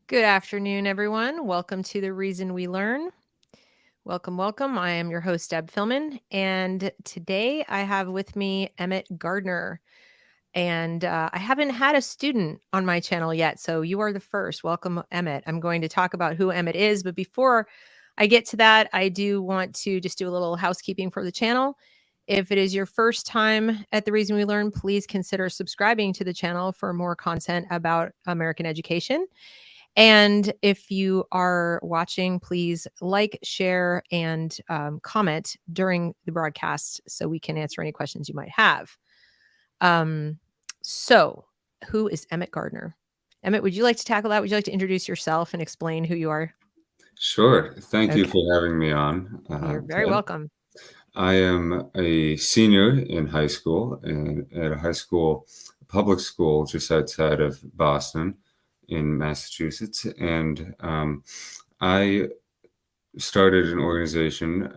Good afternoon, everyone. Welcome to The Reason We Learn. Welcome, welcome. I am your host, Deb Philman, and today I have with me Emmett Gardner. And I haven't had a student on my channel yet, so you are the first. Welcome, Emmett. I'm going to talk about who Emmett is, but before I get to that, I do want to just do a little housekeeping for the channel. If it is your first time at The Reason We Learn, please consider subscribing to the channel for more content about American education. And if you are watching, please like, share, and comment during the broadcast so we can answer any questions you might have. So, who is Emmett Gardner? Emmett, would you like to tackle that? Would you like to introduce yourself and explain who you are? Sure. Thank you Okay, for having me on, you're very Deb. welcome. I am a senior in high school and at a high school, public school just outside of Boston in Massachusetts. And I started an organization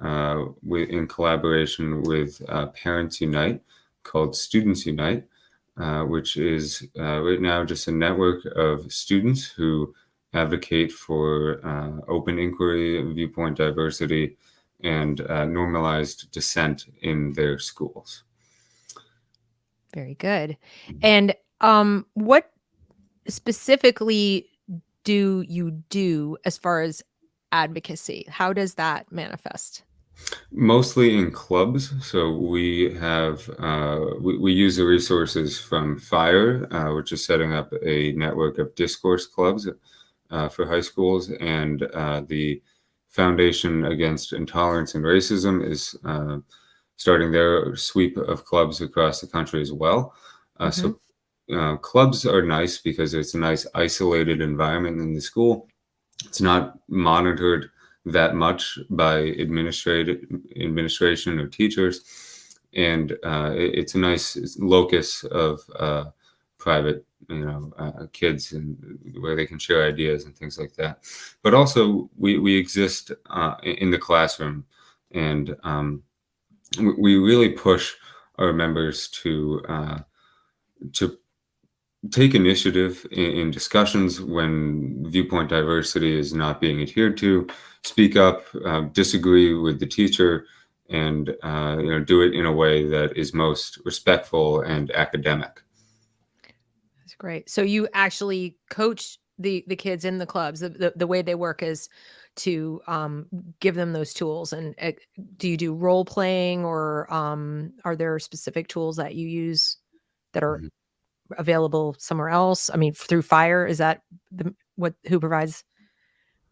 in collaboration with Parents Unite called Students Unite, which is right now just a network of students who advocate for open inquiry, viewpoint diversity, and normalized dissent in their schools. Very good. And what specifically do you do as far as advocacy? How does that manifest? Mostly in clubs. So we have we use the resources from FIRE, which is setting up a network of discourse clubs for high schools, and the Foundation Against Intolerance and Racism is starting their sweep of clubs across the country as well. Mhm. Clubs are nice because it's a nice isolated environment in the school. It's not monitored that much by administration or teachers, and it's a nice locus of private, kids and where they can share ideas and things like that. But also, we exist in the classroom, and we really push our members to take initiative in discussions when viewpoint diversity is not being adhered to, speak up, disagree with the teacher, and do it in a way that is most respectful and academic. That's great. So you actually coach the kids in the clubs. The way they work is to give them those tools. And do you do role playing, or are there specific tools that you use that are Mhm. available somewhere else? I mean, through Fire, is that who provides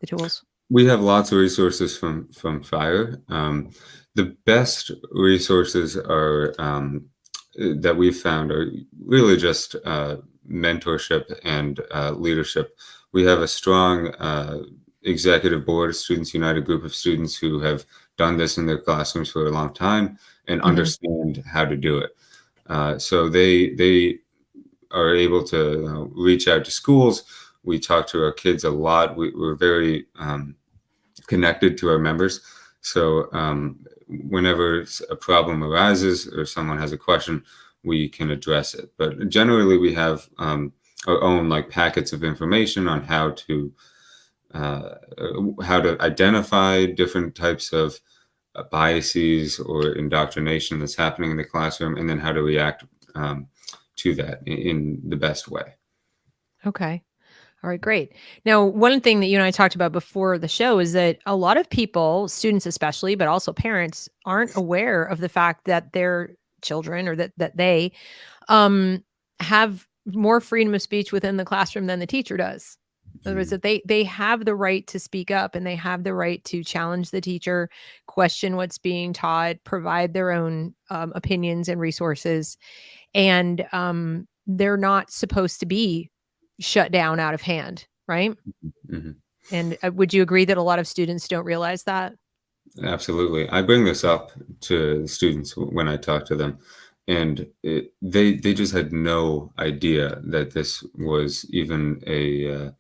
the tools? We have lots of resources from FIRE. The best resources are that we've found are really just mentorship and leadership. We have a strong executive board, Students United group of students who have done this in their classrooms for a long time and Hmm. understand how to do it. So they are able to reach out to schools. We talk to our kids a lot. We're very connected to our members. So whenever a problem arises or someone has a question, we can address it. But generally, we have our own like packets of information on uh, how to identify different types of biases or indoctrination that's happening in the classroom, and then how to react to that in the best way. Okay. All right, great. Now, one thing that you and I talked about before the show is that a lot of people, students especially, but also parents, aren't aware of the fact that their children, or that they um, have more freedom of speech within the classroom than the teacher does. In other words, Mhm. that they have the right to speak up, and they have the right to challenge the teacher, question what's being taught, provide their own opinions and resources, and they're not supposed to be shut down out of hand, right? Mhm. And would you agree that a lot of students don't realize that? Absolutely. I bring this up to the students when I talk to them, and they just had no idea that this was even a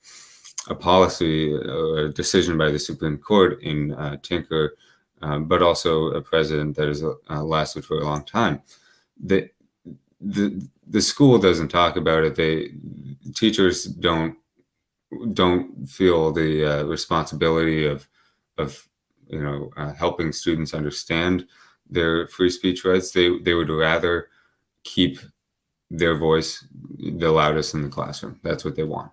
policy or a decision by the Supreme Court in Tinker, but also a president that has lasted for a long time. The, the school doesn't talk about it. Teachers don't don't feel the responsibility of helping students understand their free speech rights. They would rather keep their voice the loudest in the classroom. That's what they want.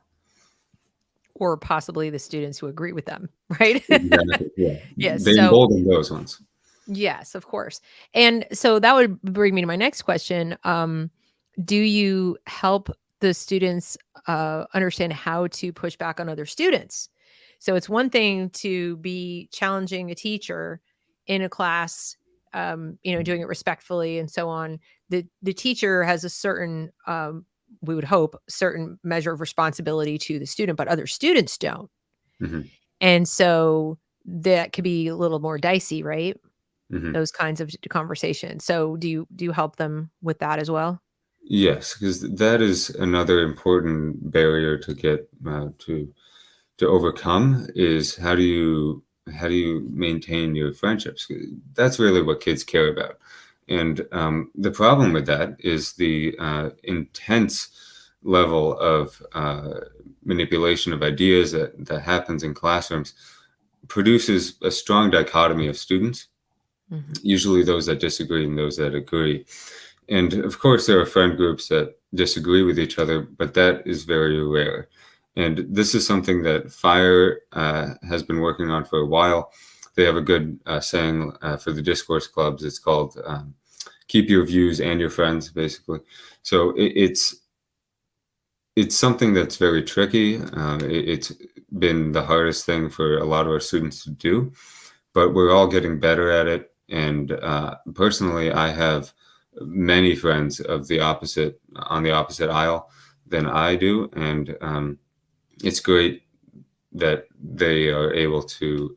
Or possibly the students who agree with them, right? Exactly. Yeah. Yes. They So embolden those ones. yes, of course. And so that would bring me to my next question. Do you help the students understand how to push back on other students? So it's one thing to be challenging a teacher in a class, doing it respectfully and so on. The teacher has a certain, we would hope, certain measure of responsibility to the student, but other students don't. Hmm. And so that could be a little more dicey, right? Hmm. Those kinds of conversations. So do you help them with that as well? Yes, because that is another important barrier to get to overcome is how do you maintain your friendships? That's really what kids care about. And the problem with that is the intense level of manipulation of ideas that happens in classrooms produces a strong dichotomy of students, Mhm. usually those that disagree and those that agree. And of course, there are friend groups that disagree with each other, but that is very rare. And this is something that FIRE has been working on for a while. They have a good saying for the discourse clubs. It's called "Keep your views and your friends," basically. So it's something that's very tricky. It's been the hardest thing for a lot of our students to do, but we're all getting better at it. And personally, I have many friends of the opposite on the opposite aisle than I do, and it's great that they are able to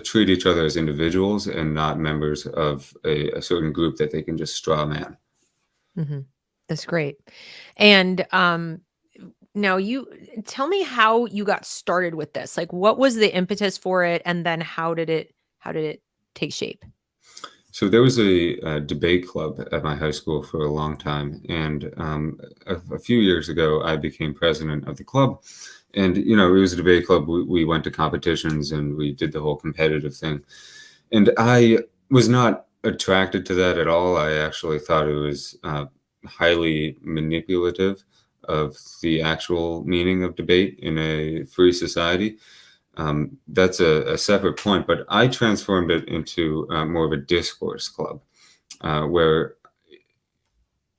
treat each other as individuals and not members of a certain group that they can just straw man. Mhm. That's great. And, now you tell me how you got started with this. Like, what was the impetus for it, and then how did it take shape? So there was a debate club at my high school for a long time, and a few years ago, I became president of the club. And it was a debate club. We went to competitions and we did the whole competitive thing. And I was not attracted to that at all. I actually thought it was highly manipulative of the actual meaning of debate in a free society. That's a separate point, but I transformed it into more of a discourse club where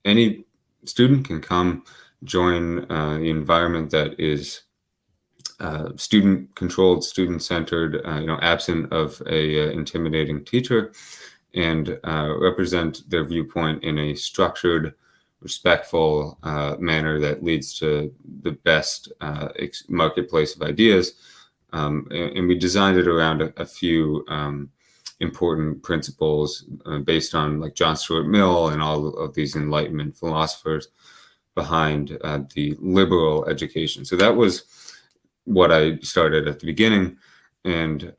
any student can come join the environment that is student controlled, student centered, absent of a intimidating teacher, and represent their viewpoint in a structured, respectful manner that leads to the best marketplace of ideas. And we designed it around a few important principles based on like John Stuart Mill and all of these Enlightenment philosophers behind the liberal education. So that was what I started at the beginning, and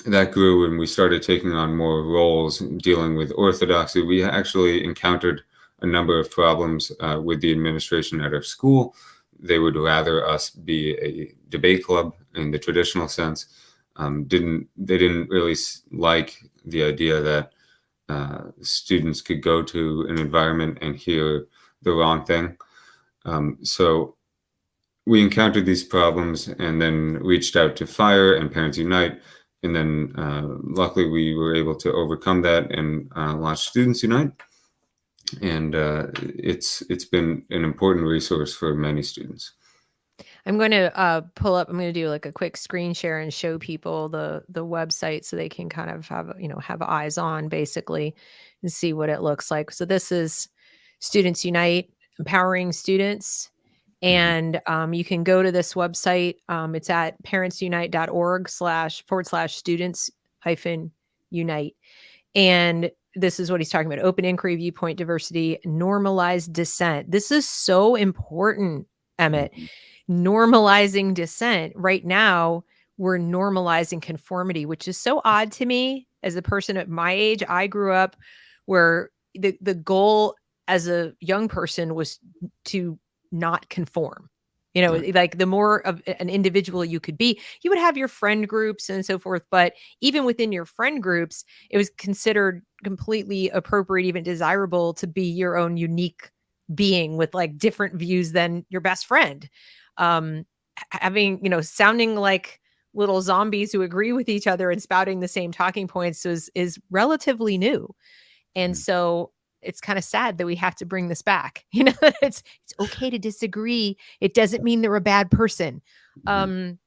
that grew, and we started taking on more roles dealing with orthodoxy. We actually encountered a number of problems with the administration at our school. They would rather us be a debate club in the traditional sense. They didn't really like the idea that students could go to an environment and hear the wrong thing. So we encountered these problems and then reached out to FIRE and Parents Unite. And then luckily we were able to overcome that and launch Students Unite. And it's been an important resource for many students. I'm going to I'm going to do like a quick screen share and show people the website so they can kind of have eyes on basically and see what it looks like. So this is Students Unite, empowering students. Mhm. And you can go to this website. It's at parentsunite.org//students hyphen unite. And this is what he's talking about: open inquiry, viewpoint diversity, normalized dissent. This is so important, Emmett. Mhm. Normalizing dissent. Right now, we're normalizing conformity, which is so odd to me as a person at my age. I grew up where the goal as a young person was to not conform. Right. Like the more of an individual you could be, you would have your friend groups and so forth. But even within your friend groups, it was considered completely appropriate, even desirable, to be your own unique being with like different views than your best friend. Having, sounding like little zombies who agree with each other and spouting the same talking points is relatively new. And Mhm. so it's kind of sad that we have to bring this back. It's okay to disagree. It doesn't mean they're a bad person. Mhm. Um,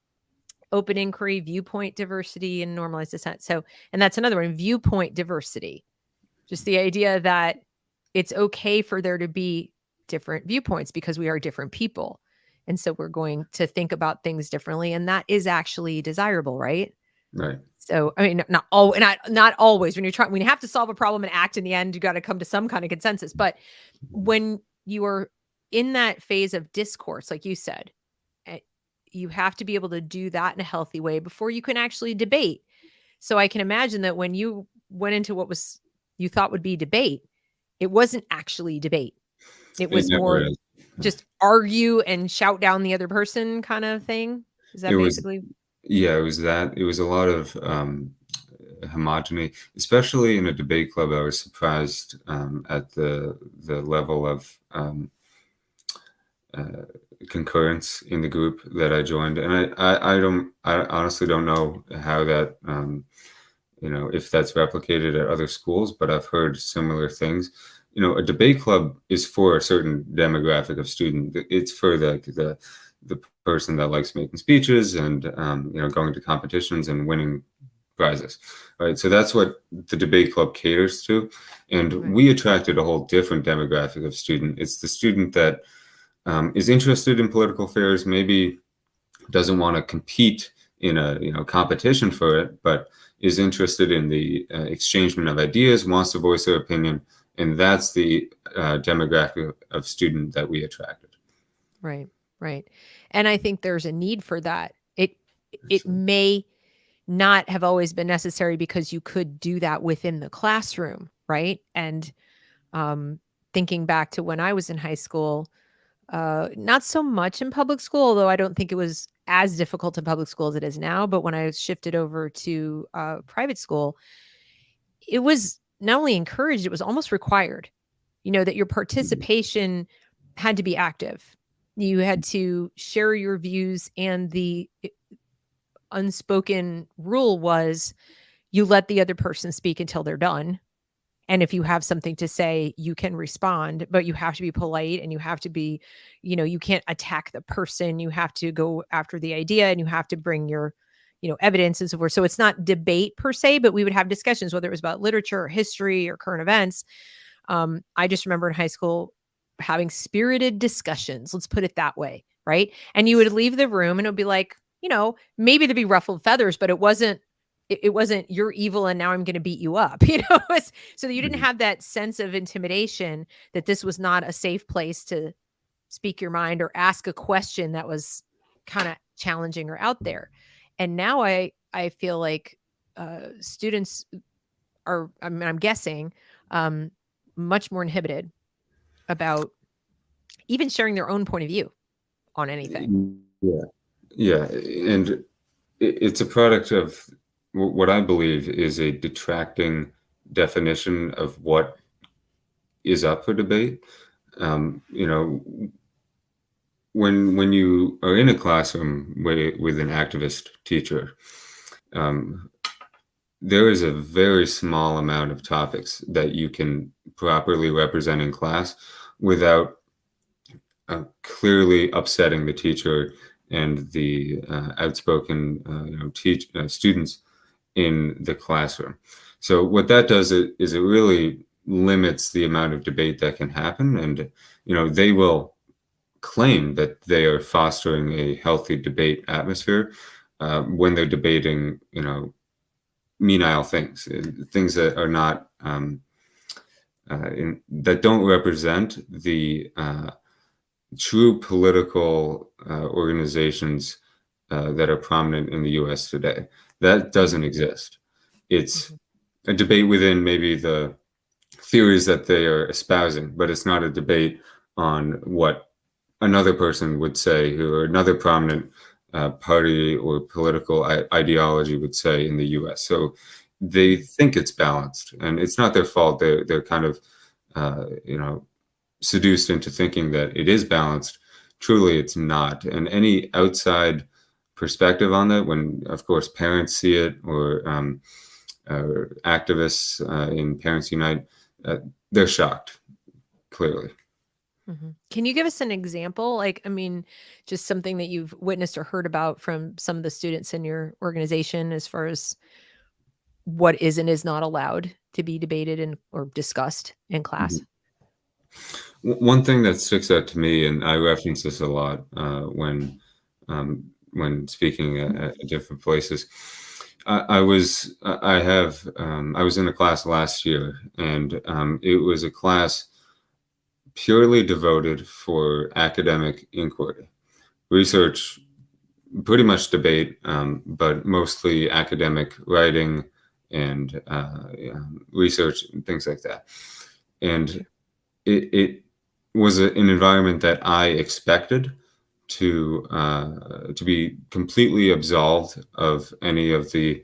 Open inquiry, viewpoint diversity, and normalized dissent. So, and that's another one, viewpoint diversity. Just the idea that it's okay for there to be different viewpoints because we are different people. And so we're going to think about things differently. And that is actually desirable, right? Right. So, I mean, not always. When you have to solve a problem and act in the end, you got to come to some kind of consensus. But when you are in that phase of discourse, like you said, eh, you have to be able to do that in a healthy way before you can actually debate. So I can imagine that when you went into what was you thought would be debate, it wasn't actually debate. It It was never more is. just argue and shout down the other person kind of thing. Is It that was, basically yeah, it was that. It was a lot of homogeny, especially in a debate club. I was surprised at the level of uh, concurrence in the group that I joined, and I honestly don't know how that if that's replicated at other schools, but I've heard similar things. A debate club is for a certain demographic of student. It's for the person that likes making speeches and going to competitions and winning prizes, right? So that's what the debate club caters to, and right? we attracted a whole different demographic of student. It's the student that is interested in political affairs, maybe doesn't want to compete in a competition for it, but is interested in the exchangement of ideas, wants to voice their opinion, and that's the demographic of student that we attracted. Right, right. And I think there's a need for that. It So, may not have always been necessary because you could do that within the classroom, right? And um, thinking back to when I was in high school, not so much in public school, although I don't think it was as difficult in public school as it is now. But when I shifted over to private school, it was not only encouraged, it was almost required, that your participation had to be active. You had to share your views, and the unspoken rule was you let the other person speak until they're done. And if you have something to say, you can respond, but you have to be polite and you have to be, you can't attack the person. You have to go after the idea and you have to bring your, evidence and so forth. So it's not debate per se, but we would have discussions, whether it was about literature or history or current events. I just remember in high school having spirited discussions, let's put it that way, right? And you would leave the room and it would be like, maybe there'd be ruffled feathers, but it wasn't you're evil and now I'm going to beat you up. So that you didn't mhm. have that sense of intimidation, that this was not a safe place to speak your mind or ask a question that was kind of challenging or out there. And now I feel like students are, I mean, I'm guessing, um, much more inhibited about even sharing their own point of view on anything. Yeah, yeah, and it's a product of what I believe is a detracting definition of what is up for debate. Um, you know, when you are in a classroom with an activist teacher, um, there is a very small amount of topics that you can properly represent in class without clearly upsetting the teacher and the outspoken students in the classroom. So what that does is it really limits the amount of debate that can happen, and they will claim that they are fostering a healthy debate atmosphere when they're debating, menial things, things that are not that don't represent the true political organizations that are prominent in the U.S. today. That Mhm, doesn't exist. It's mhm. a debate within maybe the theories that they are espousing, but it's not a debate on what another person would say, or another prominent party or political ideology would say in the U.S. So they think it's balanced, and it's not their fault. They're kind of seduced into thinking that it is balanced. Truly, it's not. And any outside perspective on that, when of course parents see it, or activists in Parents Unite, they're shocked, clearly. Can you give us an example? Like, I mean, just something that you've witnessed or heard about from some of the students in your organization as far as what is and is not allowed to be debated and or discussed in class? Mhm. One thing that sticks out to me, and I reference this a lot when speaking at different places. I was in a class last year, and it was a class purely devoted for academic inquiry, research, pretty much debate, but mostly academic writing and research and things like that. And it was an environment that I expected to be completely absolved of any of the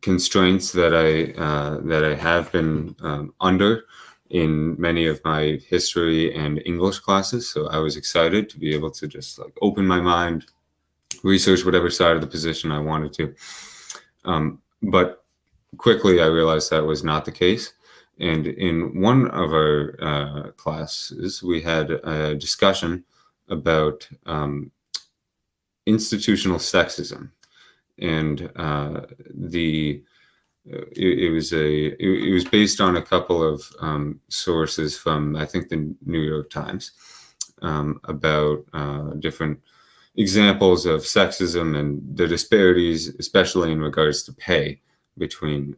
constraints that I have been under in many of my history and English classes. So I was excited to be able to just like open my mind, research whatever side of the position I wanted to. But quickly I realized that was not the case. And in one of our classes, we had a discussion about institutional sexism, and it was based on a couple of sources from, I think, the New York Times, about different examples of sexism and the disparities, especially in regards to pay between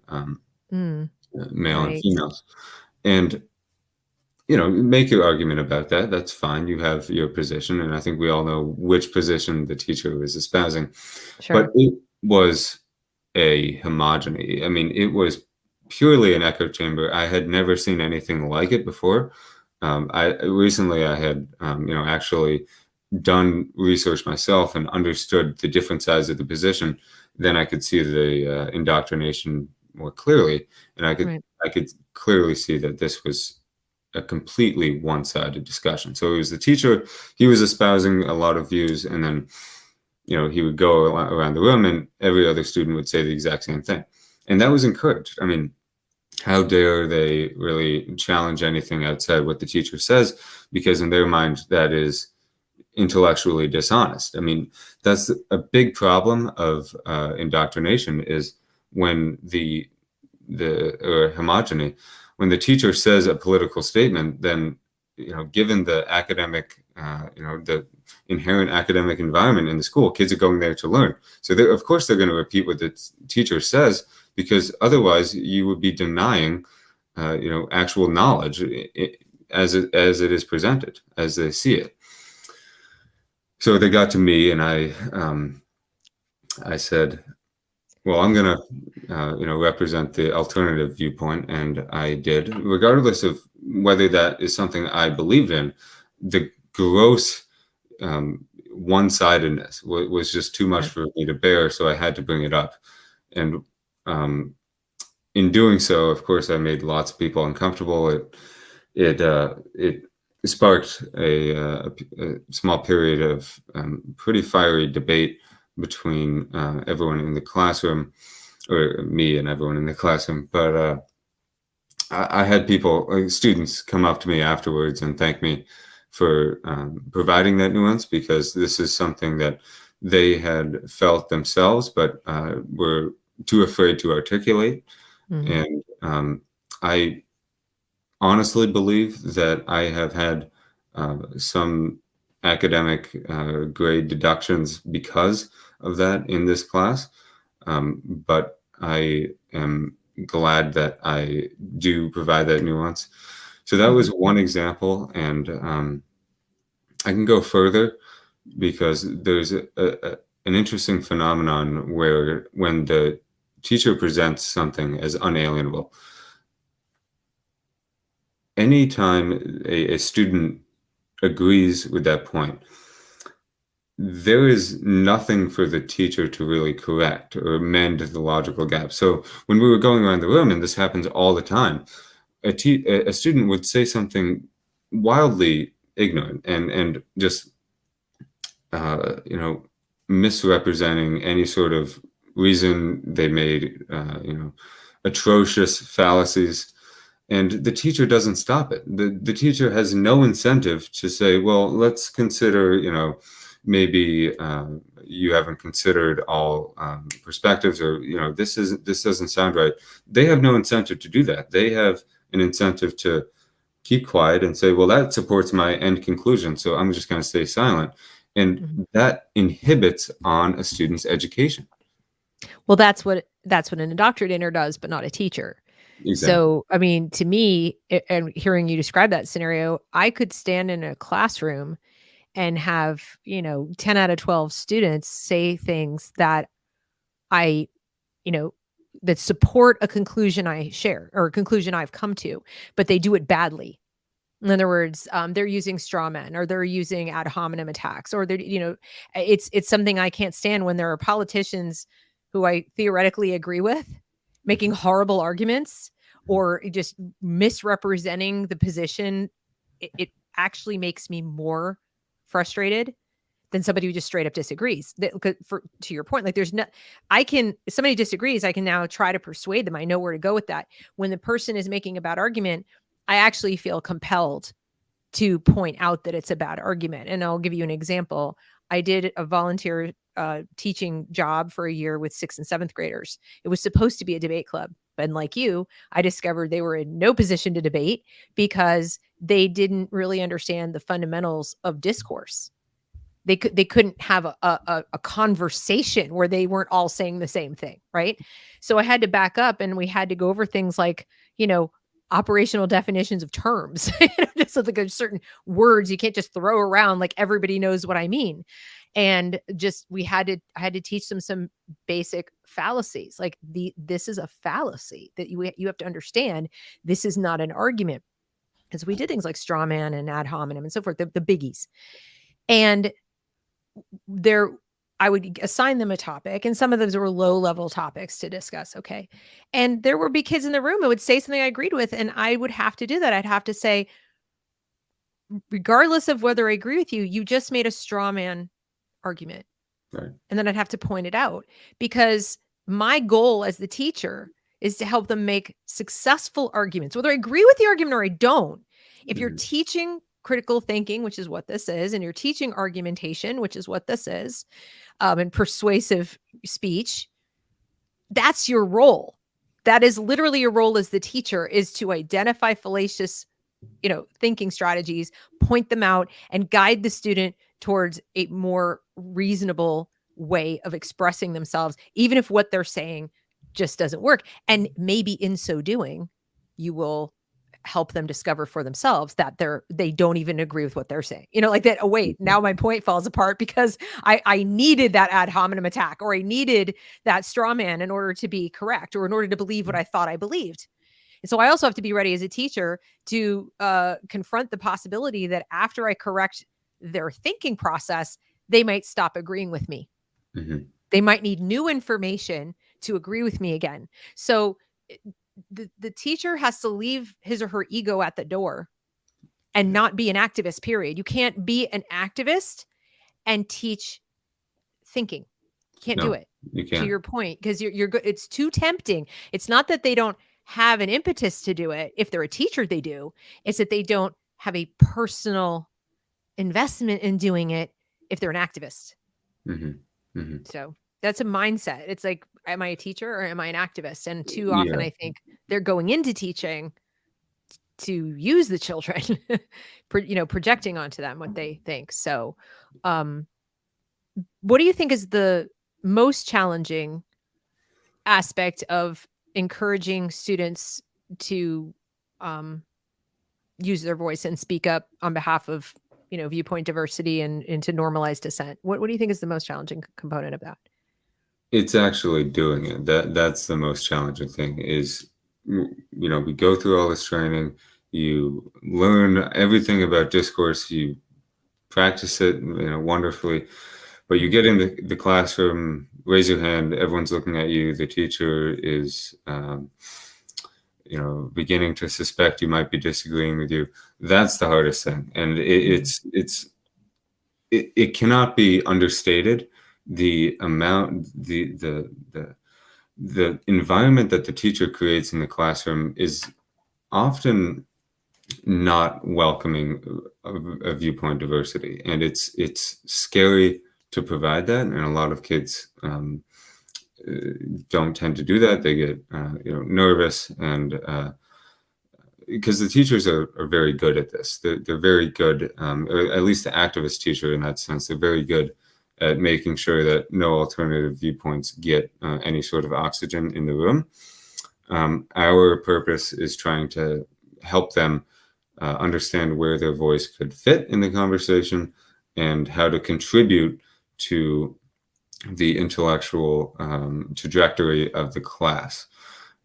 male and Right. females. And make your argument about that. That's fine. You have your position, and I think we all know which position the teacher was espousing. But Sure. it was a homogeny. I mean, it was purely an echo chamber. I had never seen anything like it before. I recently I had actually done research myself and understood the different sides of the position. Then I could see the indoctrination more clearly, and Right. I could clearly see that this was a completely one-sided discussion. So it was the teacher, he was espousing a lot of views, and then he would go around the room and every other student would say the exact same thing. And that was encouraged. I mean, how dare they really challenge anything outside what the teacher says, because in their mind that is intellectually dishonest. I mean, that's a big problem of indoctrination, is when or homogeny, when the teacher says a political statement, then given the academic the inherent academic environment in the school, kids are going there to learn, so of course they're going to repeat what the teacher says, because otherwise you would be denying actual knowledge as it is presented, as they see it. So they got to me, and I said, well, I'm going to, represent the alternative viewpoint. And I did, regardless of whether that is something I believed in. The gross one-sidedness was just too much Right. for me to bear. So I had to bring it up. And in doing so, of course, I made lots of people uncomfortable. It sparked a small period of pretty fiery debate between everyone in the classroom, or me and everyone in the classroom. But I had people, students, come up to me afterwards and thank me for providing that nuance, because this is something that they had felt themselves, but were too afraid to articulate. Mhm. And I honestly believe that I have had some academic grade deductions because of that in this class. But I am glad that I do provide that nuance. So that was Mhm. one example, and I can go further, because there's an interesting phenomenon where when the teacher presents something as unalienable, anytime a student agrees with that point, there is nothing for the teacher to really correct or mend the logical gap. So when we were going around the room, and this happens all the time, a student would say something wildly ignorant and just you know, misrepresenting any sort of reason. They made you know, atrocious fallacies, and the teacher doesn't stop it. The teacher has no incentive to say, well, let's consider, you know, maybe you haven't considered all perspectives, or, you know, this doesn't sound right. They have no incentive to do that. They have an incentive to keep quiet and say, well, that supports my end conclusion, so I'm just going to stay silent. And Mhm. that inhibits on a student's education. Well, that's what an indoctrinator does, but not a teacher. Exactly. So, I mean, to me, and hearing you describe that scenario, I could stand in a classroom and have, 10 out of 12 students say things that I, you know, that support a conclusion I share or a conclusion I've come to, but they do it badly. In other words, they're using straw men or they're using ad hominem attacks or they're, it's something I can't stand when there are politicians who I theoretically agree with making horrible arguments or just misrepresenting the position. It actually makes me more frustrated than somebody who just straight up disagrees. To your point, like there's no, if somebody disagrees, I can now try to persuade them. I know where to go with that. When the person is making a bad argument, I actually feel compelled to point out that it's a bad argument. And I'll give you an example. I did a volunteer teaching job for a year with 6th and 7th graders. It was supposed to be a debate club. And like you, I discovered they were in no position to debate because they didn't really understand the fundamentals of discourse. They couldn't have a conversation where they weren't all saying the same thing, right? So I had to back up and we had to go over things like, you know, operational definitions of terms. Just so like certain words you can't just throw around like everybody knows what I mean. And just I had to teach them some basic fallacies. Like this is a fallacy that you have to understand. This is not an argument. Because we did things like straw man and ad hominem and so forth, the biggies. And there I would assign them a topic, and some of those were low level topics to discuss. Okay. And there would be kids in the room who would say something I agreed with, and I would have to do that. I'd have to say, regardless of whether I agree with you, you just made a straw man argument. Right. And then I'd have to point it out because my goal as the teacher is to help them make successful arguments, whether I agree with the argument or I don't. If you're Mhm. teaching critical thinking, which is what this is, and you're teaching argumentation, which is what this is, and persuasive speech, that's your role. That is literally your role as the teacher, is to identify fallacious, thinking strategies, point them out, and guide the student towards a more reasonable way of expressing themselves, even if what they're saying just doesn't work. And maybe in so doing, you will help them discover for themselves that they don't even agree with what they're saying. Like that. Oh, wait, now my point falls apart because I needed that ad hominem attack, or I needed that straw man in order to be correct, or in order to believe what I thought I believed. And so I also have to be ready as a teacher to confront the possibility that after I correct their thinking process, they might stop agreeing with me. Mhm. They might need new information to agree with me again. So the teacher has to leave his or her ego at the door and not be an activist, period. You can't be an activist and teach thinking. You can't do No, it, you to can't. your point, because it's too tempting. It's not that they don't have an impetus to do it. If they're a teacher, they do. It's that they don't have a personal investment in doing it if they're an activist. Mhm. Mhm. So that's a mindset. It's like, am I a teacher or am I an activist? And too often Yeah. I think they're going into teaching to use the children, projecting onto them what they think. So, um, what do you think is the most challenging aspect of encouraging students to um, use their voice and speak up on behalf of, viewpoint diversity and into normalized dissent? What do you think is the most challenging component of that? It's actually doing it. That's the most challenging thing is, you know, we go through all this training, you learn everything about discourse, you practice it, wonderfully. But you get in the classroom, raise your hand, everyone's looking at you, the teacher is, beginning to suspect you might be disagreeing with you. That's the hardest thing. And it cannot be understated the amount, the environment that the teacher creates in the classroom is often not welcoming of viewpoint diversity, and it's scary to provide that, and a lot of kids don't tend to do that. They get nervous, and because the teachers are very good at this. They're very good, or at least the activist teacher in that sense. They're very good at making sure that no alternative viewpoints get any sort of oxygen in the room. Our purpose is trying to help them understand where their voice could fit in the conversation and how to contribute to the intellectual trajectory of the class.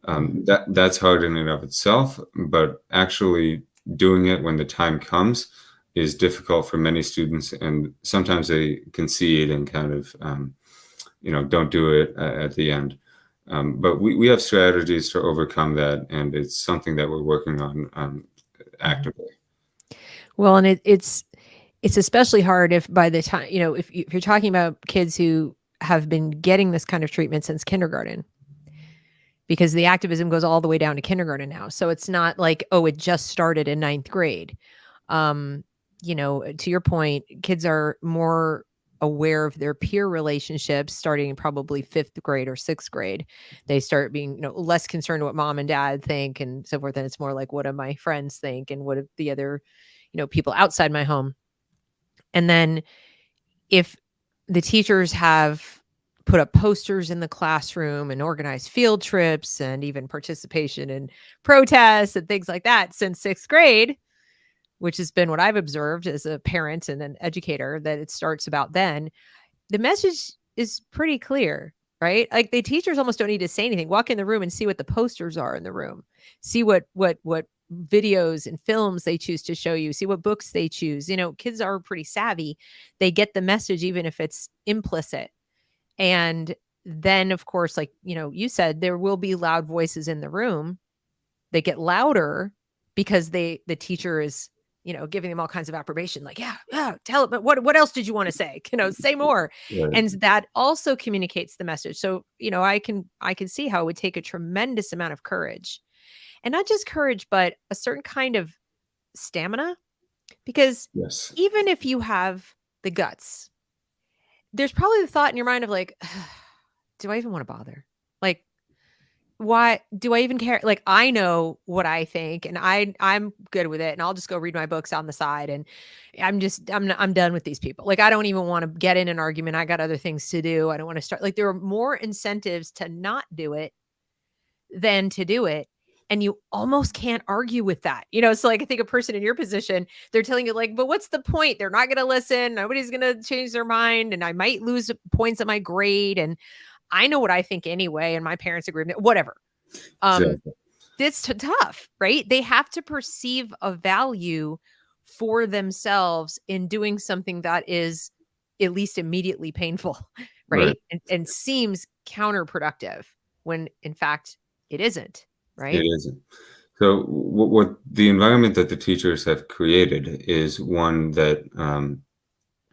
That's hard in and of itself, but actually doing it when the time comes is difficult for many students, and sometimes they concede and kind of don't do it at the end. But we have strategies to overcome that, and it's something that we're working on actively. Well, and it's especially hard if by the time, if you're talking about kids who have been getting this kind of treatment since kindergarten, because the activism goes all the way down to kindergarten now. So it's not like, oh, it just started in 9th grade. To your point, kids are more aware of their peer relationships starting in probably 5th grade or 6th grade. They start being, less concerned what mom and dad think and so forth. And it's more like, what do my friends think? And what do the other, people outside my home? And then if the teachers have put up posters in the classroom and organized field trips and even participation in protests and things like that since 6th grade, which has been what I've observed as a parent and an educator, that it starts about then, the message is pretty clear, right? Like the teachers almost don't need to say anything. Walk in the room and see what the posters are in the room. See what videos and films they choose to show you. See what books they choose. Kids are pretty savvy. They get the message even if it's implicit. And then, of course, like, you said, there will be loud voices in the room. They get louder because the teacher is, giving them all kinds of approbation, like, yeah, tell it. But what else did you want to say? Say more. Right. And that also communicates the message. So, I can see how it would take a tremendous amount of courage, and not just courage, but a certain kind of stamina, because Yes. even if you have the guts, there's probably the thought in your mind of like, do I even want to bother? Like, why do I even care? Like, I know what I think, and I'm good with it, and I'll just go read my books on the side, and I'm done with these people. Like, I don't even want to get in an argument. I got other things to do. I don't want to start. Like, there are more incentives to not do it than to do it. And you almost can't argue with that. So like, I think a person in your position, they're telling you like, but what's the point? They're not going to listen. Nobody's going to change their mind. And I might lose points on my grade. And I know what I think anyway. And my parents agree with me, whatever. Exactly. It's tough, right? They have to perceive a value for themselves in doing something that is at least immediately painful, right? And seems counterproductive when in fact it isn't, right? It isn't. So what the environment that the teachers have created is one that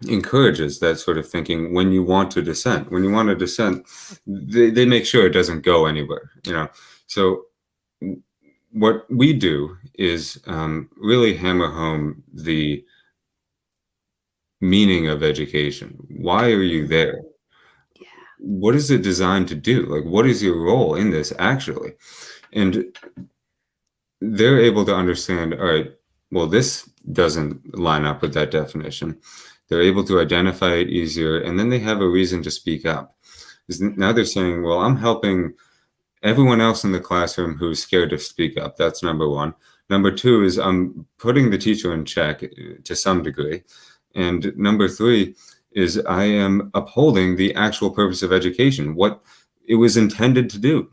encourages that sort of thinking. When you want to dissent, they make sure it doesn't go anywhere, So what we do is really hammer home the meaning of education. Why are you there? Yeah. What is it designed to do? Like, what is your role in this actually? And they're able to understand, all right, well, this doesn't line up with that definition. They're able to identify it easier, and then they have a reason to speak up. Because now they're saying, well, I'm helping everyone else in the classroom who's scared to speak up. That's number one. Number two is I'm putting the teacher in check to some degree. And number three is I am upholding the actual purpose of education, what it was intended to do.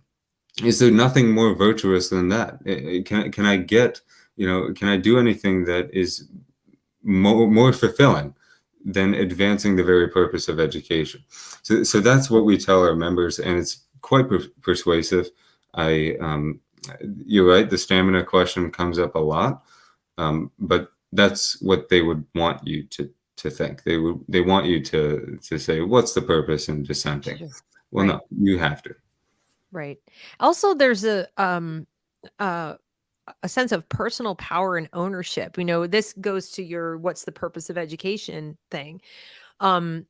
Is there nothing more virtuous than that? Can I get, can I do anything that is more fulfilling than advancing the very purpose of education. So that's what we tell our members, and it's quite persuasive. You're right, the stamina question comes up a lot, but that's what they would want you to think. They want you to say, what's the purpose in dissenting? Sure. Well, Right. no, you have to. Right. Also, there's uh, a sense of personal power and ownership. This goes to your what's the purpose of education thing. Um,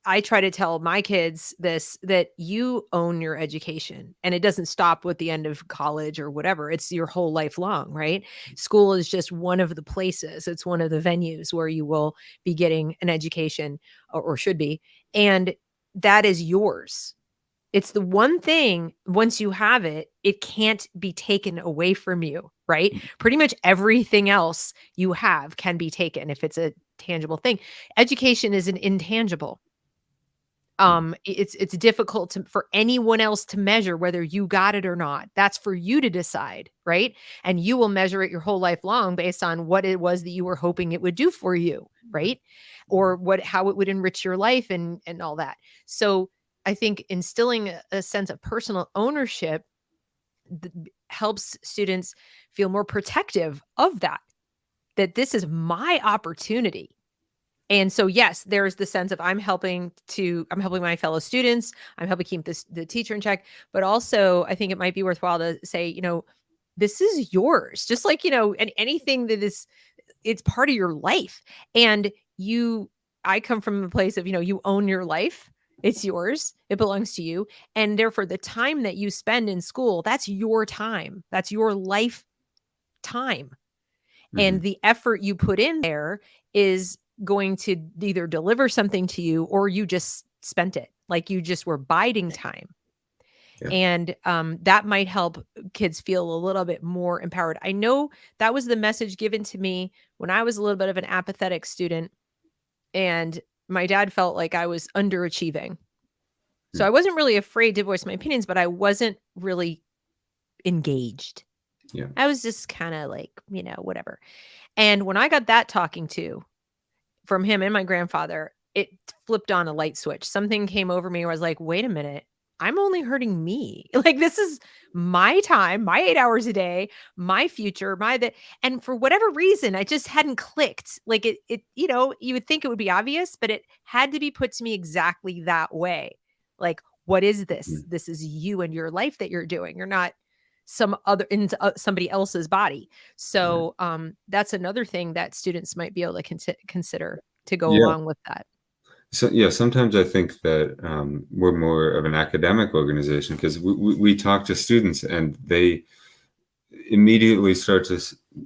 I try to tell my kids this, that you own your education, and it doesn't stop with the end of college or whatever. It's your whole life long, right? School is just one of the places. It's one of the venues where you will be getting an education, or should be. And that is yours. It's the one thing, once you have it, it can't be taken away from you, right? Pretty much everything else you have can be taken if it's a tangible thing. Education is an intangible. It's difficult for anyone else to measure whether you got it or not. That's for you to decide, right? And you will measure it your whole life long based on what it was that you were hoping it would do for you, right? Or how it would enrich your life and all that. So I think instilling a sense of personal ownership helps students feel more protective of that this is my opportunity. And so, yes, there's the sense of I'm helping my fellow students. I'm helping keep the teacher in check. But also, I think it might be worthwhile to say, this is yours. Just like, and anything that is, it's part of your life. And I come from a place of, you own your life. It's yours. It belongs to you. And therefore, the time that you spend in school, that's your time. That's your life time. Mm-hmm. And the effort you put in there is going to either deliver something to you, or you just spent it. Like you just were biding time. Yeah. And that might help kids feel a little bit more empowered. I know that was the message given to me when I was a little bit of an apathetic student, and my dad felt like I was underachieving. So Mm. I wasn't really afraid to voice my opinions, but I wasn't really engaged. Yeah. I was just kind of like, whatever. And when I got that talking to from him and my grandfather, it flipped on a light switch. Something came over me where I was like, "Wait a minute. I'm only hurting me. Like, this is my time, my 8 hours a day, my future, and for whatever reason, I just hadn't clicked. Like you would think it would be obvious, but it had to be put to me exactly that way. Like, what is this? Mm. This is you and your life that you're doing. You're not somebody else's body. Right. So that's another thing that students might be able to consider to go Yeah. along with that. So yeah, sometimes I think that we're more of an academic organization because we talk to students and they immediately start to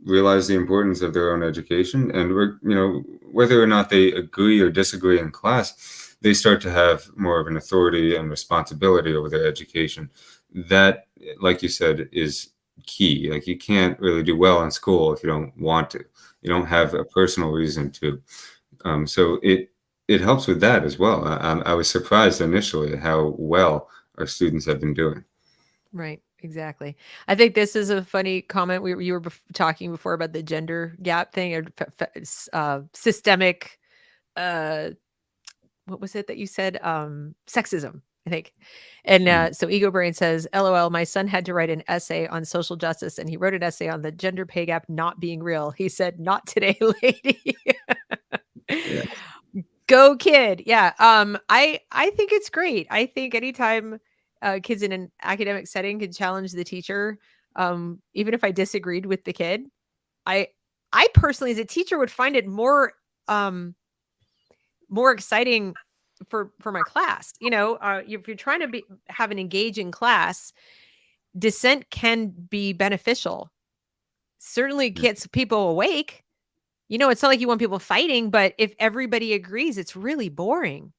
realize the importance of their own education, and whether or not they agree or disagree in class, they start to have more of an authority and responsibility over their education. That, like you said, is key. Like, you can't really do well in school if you don't want to. You don't have a personal reason to. So it helps with that as well. I was surprised initially at how well our students have been doing. Right. Exactly. I think this is a funny comment. You were talking before about the gender gap thing, or systemic. Uh, what was it that you said? Sexism, I think. And Mm. so Ego Brain says, "LOL, my son had to write an essay on social justice, and he wrote an essay on the gender pay gap not being real. He said, 'Not today, lady.'" Yeah. Go kid. Yeah. I think it's great. I think anytime kids in an academic setting can challenge the teacher, even if I disagreed with the kid, I I personally as a teacher would find it um more exciting for my class. If you're trying to have an engaging class, dissent can be beneficial. Certainly Mm. gets people awake. It's not like you want people fighting, but if everybody agrees, it's really boring.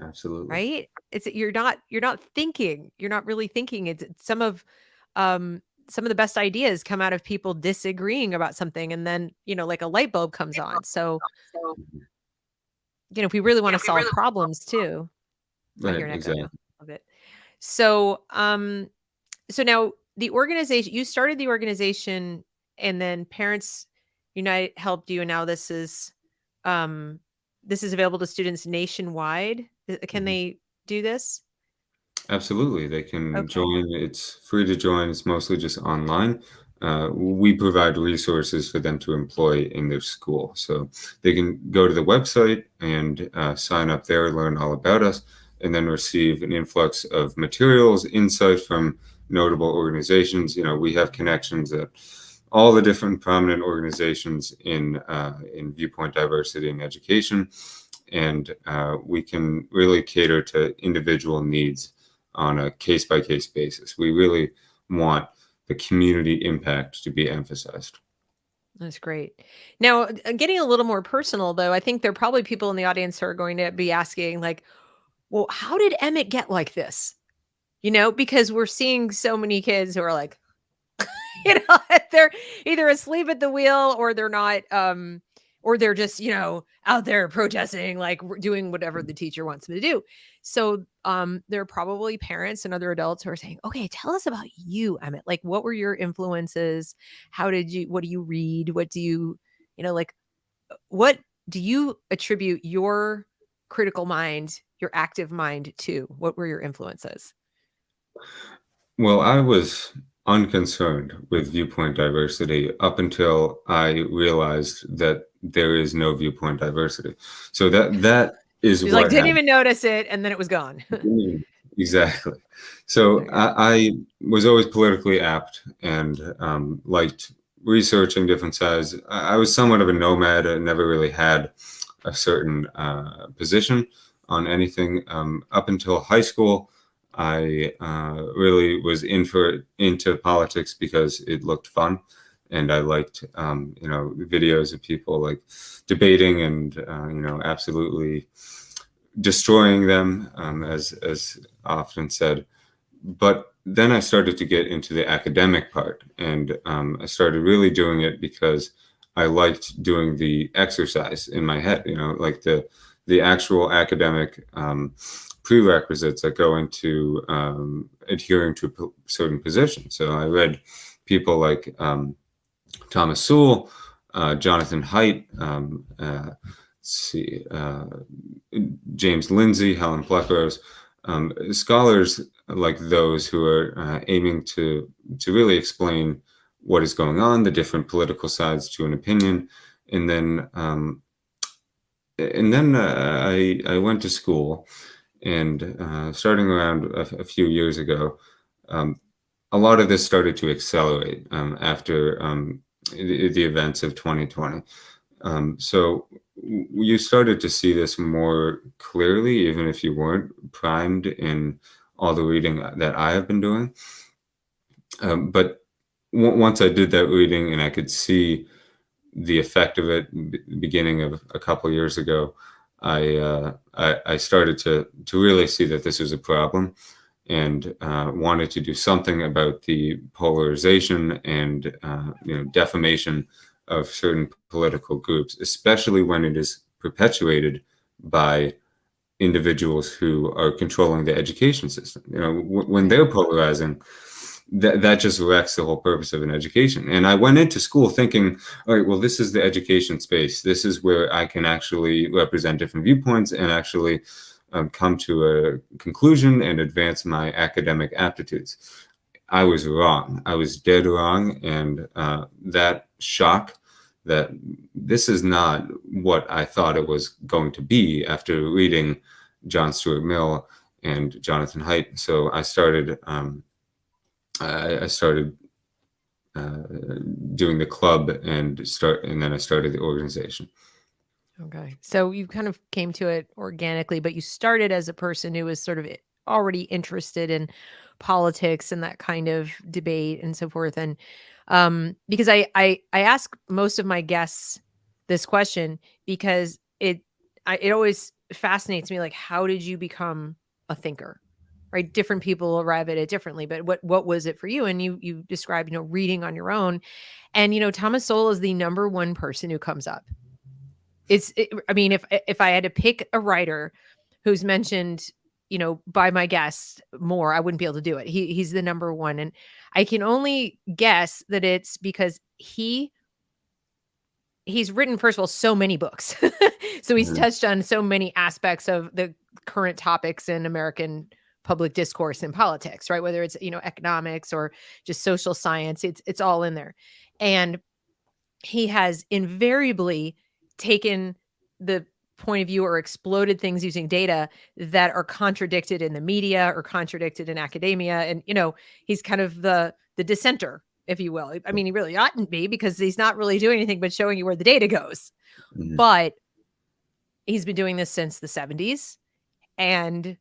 Absolutely. Right? You're not thinking. You're not really thinking. It's um some of the best ideas come out of people disagreeing about something, and then, like a light bulb comes on. So, Mhm. if we really want to solve problems too, I Right. hear an echo Exactly. now of it. So, so now the organization, you started the organization, and then Parents Unite helped you, and now this is, um, 'cause I know you said you were in the middle of it. But, how did it work? Like, what was the organization? What did you do? What was the mission? What was the vision? Yeah. this is available to students nationwide. Can Mhm. they do this? Absolutely, they can Okay. join. It's free to join. It's mostly just online. We provide resources for them to employ in their school. So they can go to the website and sign up there, learn all about us, and then receive an influx of materials, insight from notable organizations. We have connections at all the different prominent organizations in viewpoint diversity and education, and we can really cater to individual needs on a case-by-case basis. We really want the community impact to be emphasized. That's great. Now, getting a little more personal, though, I think there are probably people in the audience who are going to be asking, like, well, how did Emmett get like this? Because we're seeing so many kids who are like, they're either asleep at the wheel or they're not, or they're just, out there protesting, like doing whatever the teacher wants them to do. So, there are probably parents and other adults who are saying, okay, tell us about you, Emmett. Like, what were your influences? What do you read? Like, what do you attribute your critical mind, your active mind to? What were your influences? Well, I was unconcerned with viewpoint diversity up until I realized that there is no viewpoint diversity. So that is She's like, what didn't happened. even notice it, and then it was gone. Exactly. So Okay. I was always politically apt and liked researching different sides. I was somewhat of a nomad. I never really had a certain position on anything up until high school. I really was into politics because it looked fun, and I liked videos of people like debating and absolutely destroying them, as often said. But then I started to get into the academic part, and I started really doing it because I liked doing the exercise in my head. Like the actual academic prerequisites that go into adhering to a certain position. So I read people like Thomas Sewell, Jonathan Haidt, see, James Lindsay, Helen Pleckros, scholars like those who are aiming to really explain what is going on, the different political sides to an opinion, and then I went to school, and starting around a few years ago, um, a lot of this started to accelerate after the events of 2020. So you started to see this more clearly, even if you weren't primed in all the reading that I have been doing. But once I did that reading and I could see the effect of it, beginning of a couple years ago, I started to really see that this was a problem, and wanted to do something about the polarization and defamation of certain political groups, especially when it is perpetuated by individuals who are controlling the education system. When Right. they're polarizing, that just wrecks the whole purpose of an education. And I went into school thinking, all right, well, this is the education space. This is where I can actually represent different viewpoints and actually come to a conclusion and advance my academic aptitudes. I was wrong. I was dead wrong. And that shock that this is not what I thought it was going to be after reading John Stuart Mill and Jonathan Haidt. So I started uh, doing the club and then I started the organization. Okay. So you kind of came to it organically, but you started as a person who was sort of already interested in politics and that kind of debate and so forth. And because I ask most of my guests this question because it always fascinates me, like, how did you become a thinker? Right? Different people arrive at it differently, but what was it for you? And you described, reading on your own. And Thomas Sowell is the number one person who comes up. I mean, if I had to pick a writer who's mentioned, by my guests more, I wouldn't be able to do it. He's the number one, and I can only guess that it's because he he's written, first of all, so many books. So he's Mhm. touched on so many aspects of the current topics in American public discourse and politics, right? Whether it's, economics or just social science, it's all in there. And he has invariably taken the point of view or exploded things using data that are contradicted in the media or contradicted in academia. And, he's kind of the dissenter, if you will. I mean, he really oughtn't be, because he's not really doing anything but showing you where the data goes. Mhm. But he's been doing this since the 70s. And,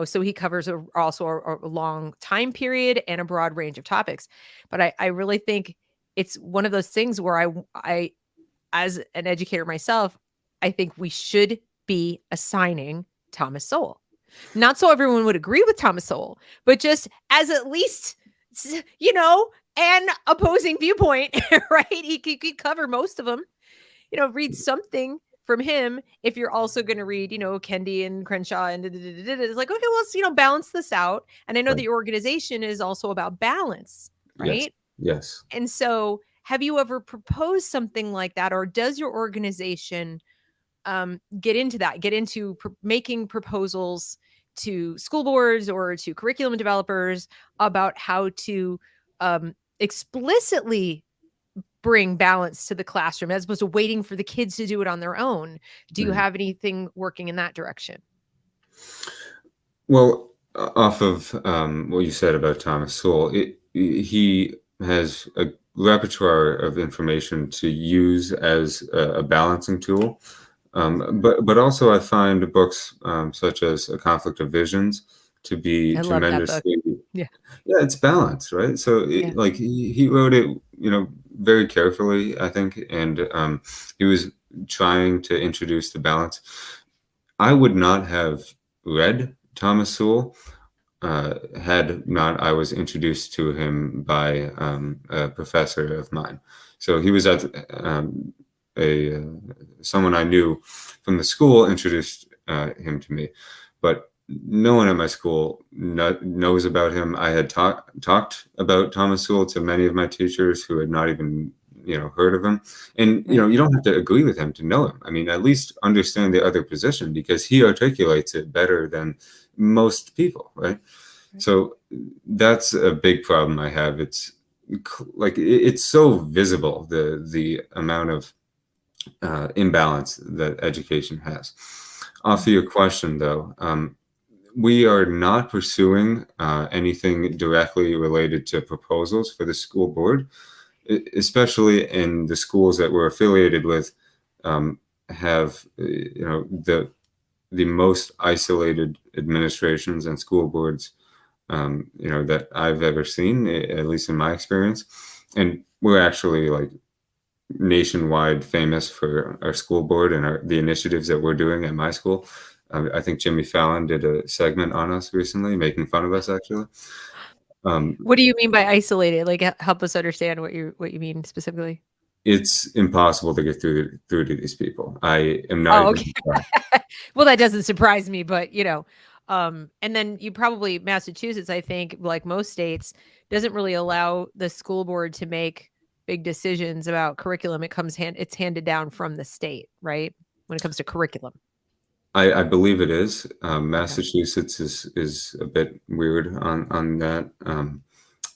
so he covers also a long time period and a broad range of topics. But I really think it's one of those things where I, as an educator myself, I think we should be assigning Thomas Sowell. Not so everyone would agree with Thomas Sowell, but just as at least, an opposing viewpoint, right? He could cover most of them. Read something from him if you're also going to read, Kendi and Crenshaw and it's like, okay, well, let's, balance this out. And I know Right. the organization is also about balance, Yes. right? Yes. And so, have you ever proposed something like that, or does your organization get into that? Get into making proposals to school boards or to curriculum developers about how to explicitly bring balance to the classroom as opposed to waiting for the kids to do it on their own? Do you Right. have anything working in that direction? Well, off of what you said about Thomas Sowell, he has a repertoire of information to use as a balancing tool. But also, I find books such as A Conflict of Visions to be I love that book. tremendously, Yeah. yeah, it's balanced, right? So, Yeah. like he wrote it, very carefully, I think, and he was trying to introduce the balance. I would not have read Thomas Sowell had not I was introduced to him by a professor of mine. So he was at a someone I knew from the school introduced him to me, but no one at my school knows about him. I had talked about Thomas Sowell to many of my teachers who had not even heard of him, and Right. you don't have to agree with him to know him. I mean, at least understand the other position because he articulates it better than most people, right? Right. So that's a big problem I have. It's like it's so visible the amount of imbalance that education has. Off of Mhm. your question, though, we are not pursuing anything directly related to proposals for the school board, especially in the schools that we're affiliated with. Have the most isolated administrations and school boards that I've ever seen, at least in my experience. And we're actually like nationwide famous for our school board and the initiatives that we're doing at my school. I think Jimmy Fallon did a segment on us recently, making fun of us actually. Um, What do you mean by isolated? Like, help us understand what you mean specifically. it's impossible to get through to these people. I am not Oh, even okay. surprised. Well, that doesn't surprise me, but, and then you probably Massachusetts, I think, like most states, doesn't really allow the school board to make big decisions about curriculum. It's handed down from the state, right? When it comes to curriculum. I believe it is. Okay. Massachusetts is a bit weird on that.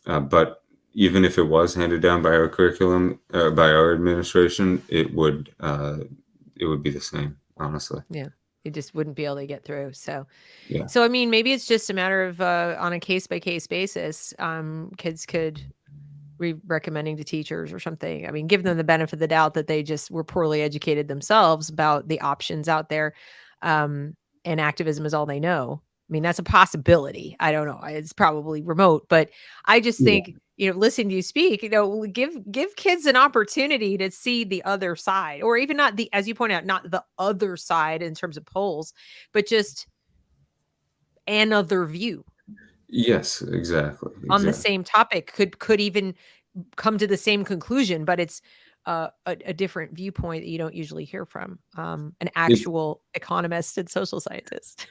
But even if it was handed down by our curriculum, by our administration, it would be the same, honestly. Yeah. You just wouldn't be able to get through. So, Yeah. I mean, maybe it's just a matter of on a case by case basis, kids could recommending to teachers or something. I mean, give them the benefit of the doubt that they just were poorly educated themselves about the options out there. Um, and activism is all they know. I mean, that's a possibility. I don't know. It's probably remote, but I just Yeah. think, listening to you speak, give kids an opportunity to see the other side, or even not the, as you point out, not the other side in terms of polls, but just another view Yes, exactly. on the Exactly. same topic could even come to the same conclusion, but it's a different viewpoint that you don't usually hear from an It, actual economist and social scientist.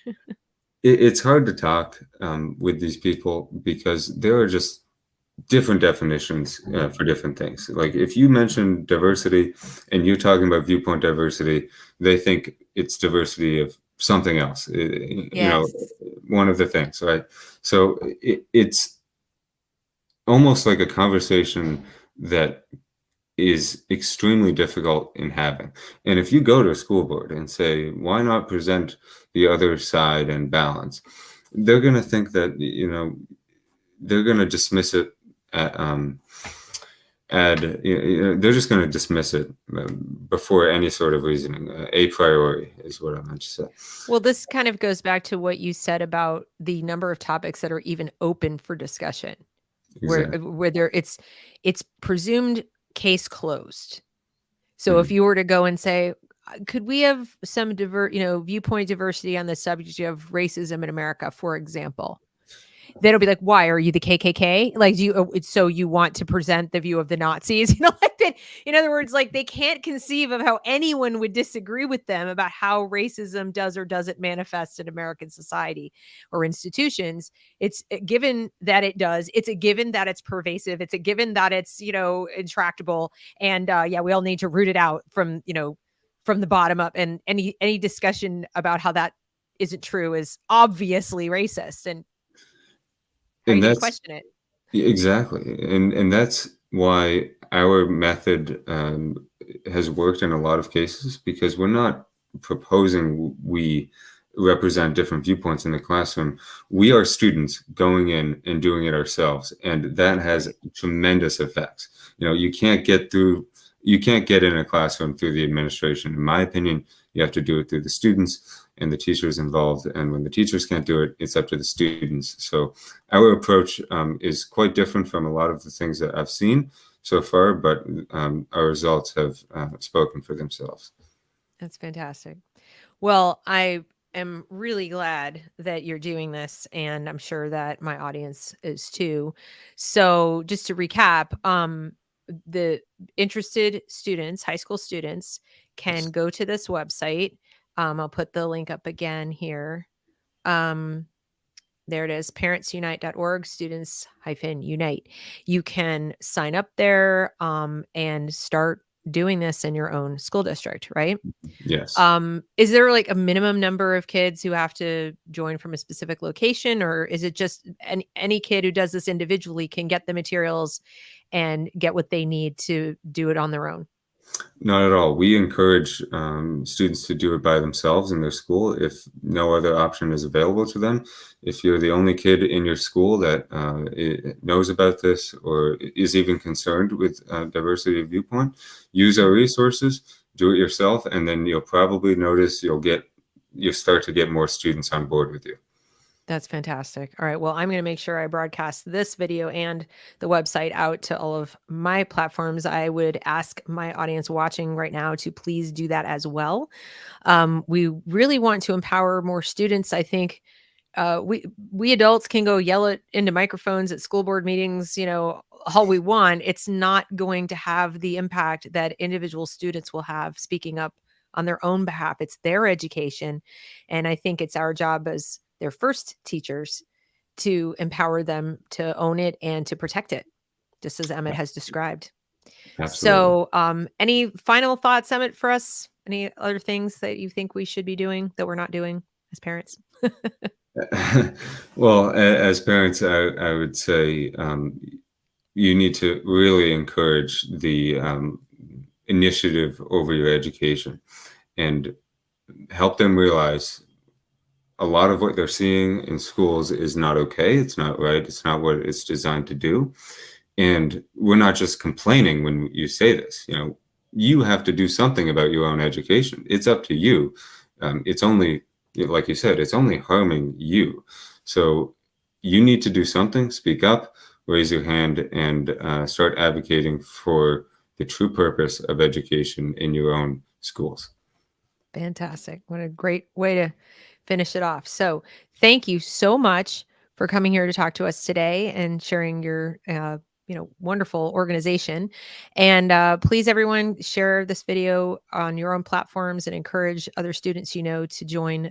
it's hard to talk with these people because there are just different definitions for different things. Like if you mention diversity and you're talking about viewpoint diversity, they think it's diversity of something else, Yes. one of the things, right? So it's almost like a conversation that is extremely difficult in having. And if you go to a school board and say, why not present the other side and balance? They're going to think that, they're going to dismiss it at, they're just going to dismiss it before any sort of reasoning. A priori is what I meant to say. Well, this kind of goes back to what you said about the number of topics that are even open for discussion, Exactly. where it's presumed case closed. So if Mhm. you were to go and say, could we have some viewpoint diversity on the subject of racism in America, for example? They'll be like, "Why are you the KKK? Like, do you? So you want to present the view of the Nazis?" Like that. In other words, like they can't conceive of how anyone would disagree with them about how racism does or doesn't manifest in American society or institutions. It's given that it does. It's a given that it's pervasive. It's a given that it's intractable. And yeah, we all need to root it out from the bottom up. And any discussion about how that isn't true is obviously racist. And how are And you going to that's question it? exactly, and that's why our method has worked in a lot of cases, because we're not proposing we represent different viewpoints in the classroom. We are students going in and doing it ourselves, and that has Right. tremendous effects. You can't get in a classroom through the administration. In my opinion, you have to do it through the students and the teachers involved. And when the teachers can't do it, it's up to the students. So our approach is quite different from a lot of the things that I've seen so far, but our results have spoken for themselves. That's fantastic. Well, I am really glad that you're doing this, and I'm sure that my audience is too. So, just to recap, the interested students, high school students, can go to this website. I'll put the link up again here. Um, There it is, parentsunite.org, students-unite. You can sign up there and start doing this in your own school district, right? Yes. Is there like a minimum number of kids who have to join from a specific location, or is it just any kid who does this individually can get the materials and get what they need to do it on their own? Not at all. We encourage students to do it by themselves in their school if no other option is available to them. If you're the only kid in your school that knows about this or is even concerned with diversity of viewpoint, use our Mhm. resources, do it yourself, and then you'll probably notice you'll start to get more students on board with you. That's fantastic. All right. Well, I'm going to make sure I broadcast this video and the website out to all of my platforms. I would ask my audience watching right now to please do that as well. We really want to empower more students. I think we adults can go yell it into microphones at school board meetings, all we want. It's not going to have the impact that individual students will have speaking up on their own behalf. It's their education. And I think it's our job as their first teachers to empower them to own it and to protect it, just as Emmett has described. Absolutely. So, any final thoughts, Emmett, for us? Any other things that you think we should be doing that we're not doing as parents? Well, as parents, I would say you need to really encourage the initiative over your education and help them realize a lot of what they're seeing in schools is not okay. It's not right. It's not what it's designed to do. And we're not just complaining when you say this. You have to do something about your own education. It's up to you. It's only, like you said, it's only harming you. So you need to do something, speak up, raise your hand, and start advocating for the true purpose of education in your own schools. Fantastic. What a great way to finish it off. So, thank you so much for coming here to talk to us today and sharing your wonderful organization. And please everyone share this video on your own platforms and encourage other students to join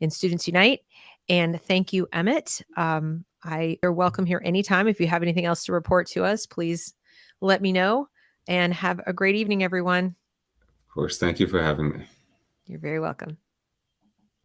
in Students Unite. And thank you, Emmett. You're welcome here anytime. If you have anything else to report to us, please let me know, and have a great evening, everyone. Of course. Thank you for having me. You're very welcome.